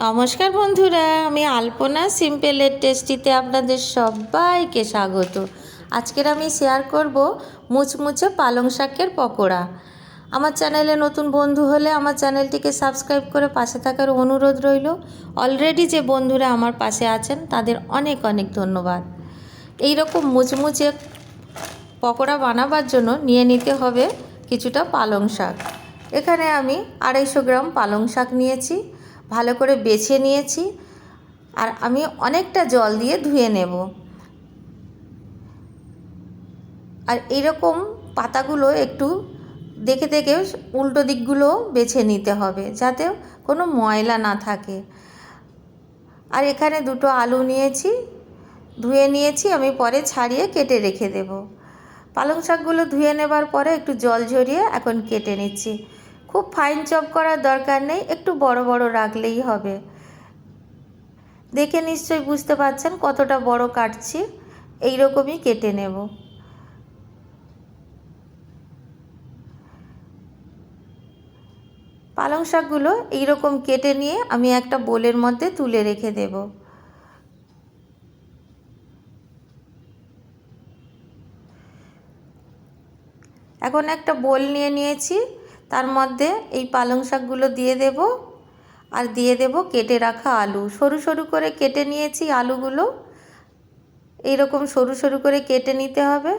নমস্কার বন্ধুরা, আমি আলপনা সিম্পল এর টেস্টিতে আপনাদের সবাইকে স্বাগত। আজকের আমি শেয়ার করব মুচমুচে পালং শাকের পকোড়া। আমার চ্যানেলে নতুন বন্ধু হলে আমার চ্যানেলটিকে সাবস্ক্রাইব করে পাশে থাকার অনুরোধ রইল। অলরেডি যে বন্ধুরা আমার পাশে আছেন তাদের অনেক অনেক ধন্যবাদ। এই রকম মুচমুচে পকোড়া বানাবার জন্য নিয়ে নিতে হবে কিছুটা পালং শাক। এখানে আমি 250 গ্রাম পালং শাক নিয়েছি, ভালো করে বেছে নিয়েছি। আর আমি অনেকটা জল দিয়ে ধুয়ে নেব। আর এইরকম পাতাগুলো একটু দেখে দেখে উল্টো দিকগুলো বেছে নিতে হবে, যাতে কোনো ময়লা না থাকে। আর এখানে 2টো আলু নিয়েছি, ধুয়ে নিয়েছি, আমি পরে ছাড়িয়ে কেটে রেখে দেব। পালং শাকগুলো ধুয়ে নেবার পরে একটু জল ঝরিয়ে এখন কেটে নিচ্ছি। খুব ফাইন চপ করার দরকার নেই, একটু বড় বড় রাখলেই হবে। দেখে নিশ্চয়ই বুঝতে পারছেন কতটা বড় কাটছি। এই রকমই কেটে নেব। পালং শাকগুলো এইরকম কেটে নিয়ে আমি একটা বোলের মধ্যে তুলে রেখে দেব। এখন একটা বোল নিয়ে নিয়েছি, তার মধ্যে এই পালং শাকগুলো দিয়ে দেব। আর দিয়ে দেব কেটে রাখা আলু, সরু সরু করে কেটে নিয়েছি আলুগুলো। এইরকম সরু সরু করে কেটে নিতে হবে।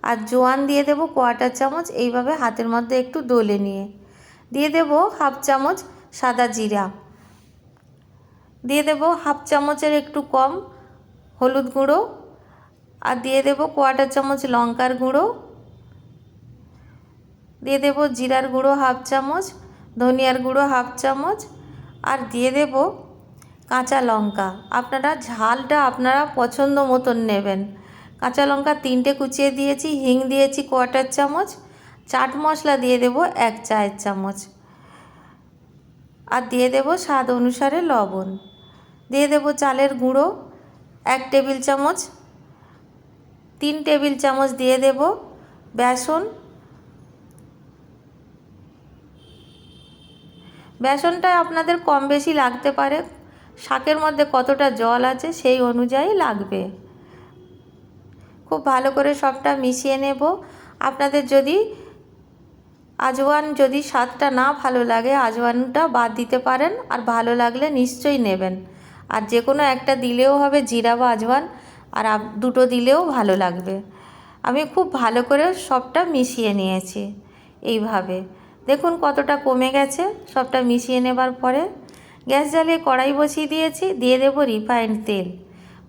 আর জোয়ান দিয়ে দেব 1/4 চামচ, এইভাবে হাতের মধ্যে একটু ডলে নিয়ে। দিয়ে দেব 1/2 চামচ সাদা জিরা। দিয়ে দেব 1/2 চামচের একটু কম হলুদ গুঁড়ো। আর দিয়ে দেব 1/4 চামচ লঙ্কার গুঁড়ো। দিয়ে দেব জিরার গুঁড়ো 1/2 চামচ, ধনিয়ার গুঁড়ো 1/2 চামচ। আর দিয়ে দেব কাঁচা লঙ্কা। আপনারা ঝালটা আপনারা পছন্দ মতন নেবেন। কাঁচা লঙ্কা 3টে কুচিয়ে দিয়েছি, হিং দিয়েছি 1/4 চামচ, চাট মশলা দিয়ে দেব 1 চায়ের চামচ। আর দিয়ে দেব স্বাদ অনুসারে লবণ। দিয়ে দেব চালের গুঁড়ো 1 টেবিল চামচ, 3 টেবিল চামচ দিয়ে দেব বেসন। বেসনটা আপনাদের কম বেশি লাগতে পারে, শাকের মধ্যে কতটা জল আছে সেই অনুযায়ী লাগবে। খুব ভালো করে সবটা মিশিয়ে নেব। আপনাদের যদি আজওয়ান যদি স্বাদটা না ভালো লাগে, আজওয়ানটা বাদ দিতে পারেন, আর ভালো লাগলে নিশ্চয়ই নেবেন। আর যে কোনো একটা দিলেও হবে, জিরা বা আজওয়ান, আর 2টো দিলেও ভালো লাগবে। আমি খুব ভালো করে সবটা মিশিয়ে নিয়েছি। এইভাবে দেখুন কতটা কমে গেছে সবটা মিশিয়ে নেবার পরে। গ্যাস জ্বালিয়ে কড়াই বসিয়ে দিয়েছি, দিয়ে দেব রিফাইন্ড তেল।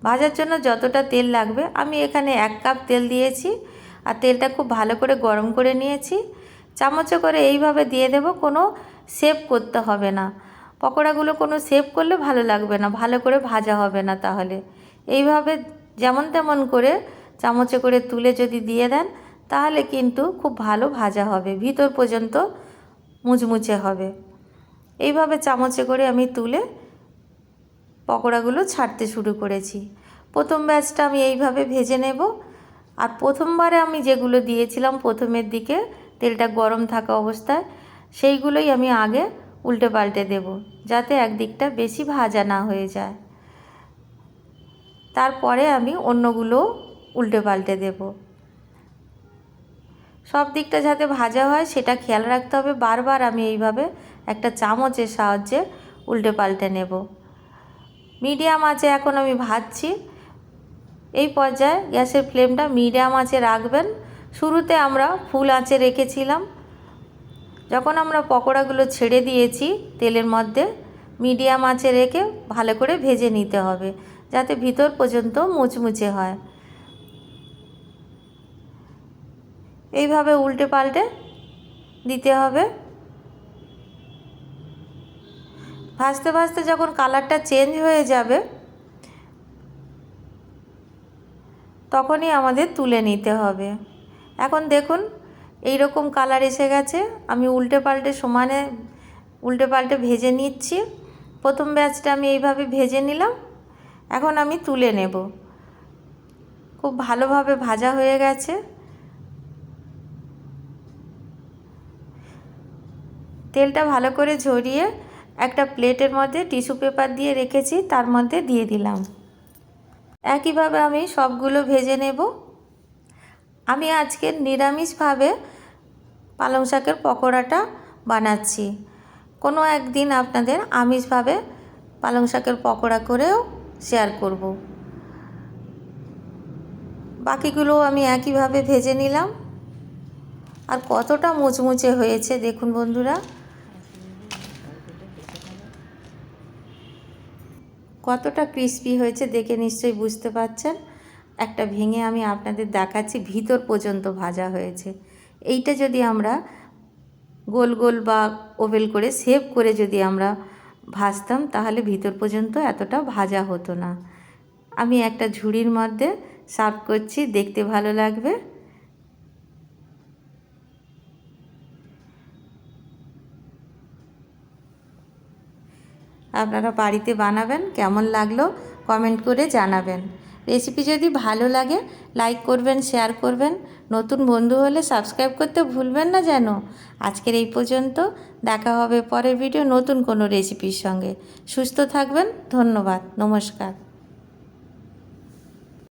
ভাজার জন্য যতটা তেল লাগবে, আমি এখানে 1 কাপ তেল দিয়েছি। আর তেলটা খুব ভালো করে গরম করে নিয়েছি। চামচে করে এইভাবে দিয়ে দেব, কোনো শেপ করতে হবে না। পকোড়াগুলো কোনো শেপ করলে ভালো লাগবে না, ভালো করে ভাজা হবে না। তাহলে এইভাবে যেমন তেমন করে চামচে করে তুলে যদি দিয়ে দেন, তাহলে কিন্তু খুব ভালো ভাজা হবে, ভিতর পর্যন্ত মুচমুচে হবে। এইভাবে চামচে করে আমি তুলে পকোড়াগুলো ছাড়তে শুরু করেছি। প্রথম ব্যাচটা আমি এইভাবে ভেজে নেব। আর প্রথমবারে আমি যেগুলো দিয়েছিলাম প্রথমের দিকে তেলটা গরম থাকা অবস্থায়, সেইগুলোই আমি আগে উল্টে পাল্টে দেব, যাতে একদিকটা বেশি ভাজা না হয়ে যায়। তারপরে আমি অন্যগুলো উল্টে পাল্টে দেব। সব দিকটা যাতে ভাজা হয় সেটা খেয়াল রাখতে হবে। বারবার আমি এইভাবে একটা চামচের সাহায্যে উল্টে পাল্টে নেব। মিডিয়াম আঁচে এখন আমি ভাজছি। এই পর্যায়ে গ্যাসের ফ্লেমটা মিডিয়াম আঁচে রাখবেন। শুরুতে আমরা ফুল আঁচে রেখেছিলাম। যখন আমরা পকোড়াগুলো ছেড়ে দিয়েছি তেলের মধ্যে, মিডিয়াম আঁচে রেখে ভালো করে ভেজে নিতে হবে, যাতে ভিতর পর্যন্ত মুচমুচে হয়। এইভাবে উল্টে পাল্টে দিতে হবে। ভাজতে ভাজতে যখন কালারটা চেঞ্জ হয়ে যাবে, তখনই আমাদের তুলে নিতে হবে। এখন দেখুন এই রকম কালার এসে গেছে। আমি উল্টে পাল্টে সমানে উল্টে পাল্টে ভেজে নিচ্ছি। প্রথম ব্যাচটা আমি এইভাবে ভেজে নিলাম। এখন আমি তুলে নেব। খুব ভালোভাবে ভাজা হয়ে গেছে। তেলটা ভালো করে ঝরিয়ে একটা প্লেটের মধ্যে টিস্যু পেপার দিয়ে রেখেছি, তার মধ্যে দিয়ে দিলাম। একইভাবে আমি সবগুলো ভেজে নেব। আমি আজকে নিরামিষভাবে পালং শাকের পকোড়াটা বানাচ্ছি। কোনো একদিন আপনাদের আমিষভাবে পালং শাকের পকোড়া করেও শেয়ার করব। বাকিগুলো আমি একইভাবে ভেজে নিলাম। আর কতটা মুচমুচে হয়েছে দেখুন বন্ধুরা, কতটা ক্রিস্পি হয়েছে দেখে নিশ্চয়ই বুঝতে পারছেন। একটা ভেঙে আমি আপনাদের দেখাচ্ছি, ভিতর পর্যন্ত ভাজা হয়েছে। এইটা যদি আমরা গোল গোল বা ওভেল করে শেপ করে যদি আমরা ভাজতাম তাহলে ভিতর পর্যন্ত এতটা ভাজা হতো না। আমি একটা ঝুড়ির মধ্যে সার্ভ করছি, দেখতে ভালো লাগবে। আপনারা বাড়িতে বানাবেন, কেমন লাগলো কমেন্ট করে জানাবেন। রেসিপি যদি ভালো লাগে লাইক করবেন, শেয়ার করবেন, নতুন বন্ধু হলে সাবস্ক্রাইব করতে ভুলবেন না যেন। আজকের এই পর্যন্ত, দেখা হবে পরের ভিডিও নতুন কোনো রেসিপির সঙ্গে। সুস্থ থাকবেন, ধন্যবাদ, নমস্কার।